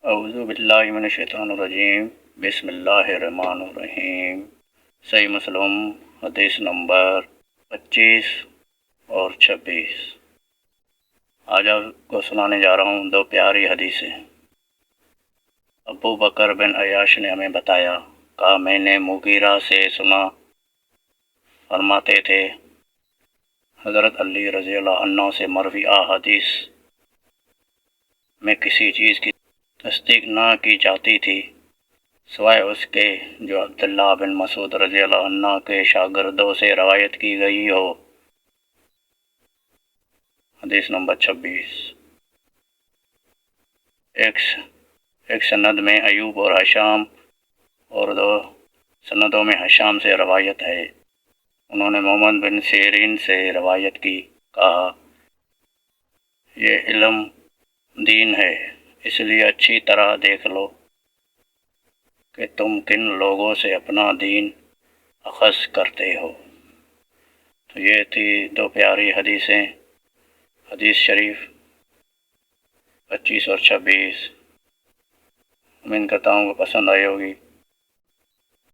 اعوذ باللہ من الشیطان الرجیم، بسم اللہ الرحمن الرحیم۔ صحیح مسلم حدیث نمبر 25 اور 26۔ آج آپ کو سنانے جا رہا ہوں دو پیاری حدیثیں۔ ابو بکر بن عیاش نے ہمیں بتایا، کہا میں نے مغیرہ سے سنا، فرماتے تھے حضرت علی رضی اللہ عنہ سے مروی احادیث میں کسی چیز کی تصدیق نہ کی جاتی تھی سوائے اس کے جو عبداللہ بن مسعود رضی اللہ عنہ کے شاگردوں سے روایت کی گئی ہو۔ حدیث نمبر 26۔ ایک سند میں ایوب اور حشام، اور دو سندوں میں حشام سے روایت ہے۔ انہوں نے محمد بن سیرین سے روایت کی، کہا یہ علم دین ہے، اس لیے اچھی طرح دیکھ لو کہ تم کن لوگوں سے اپنا دین اخذ کرتے ہو۔ تو یہ تھی دو پیاری حدیثیں، حدیث شریف 25 اور 26۔ امید کرتا ہوں کہ پسند آئی ہوگی۔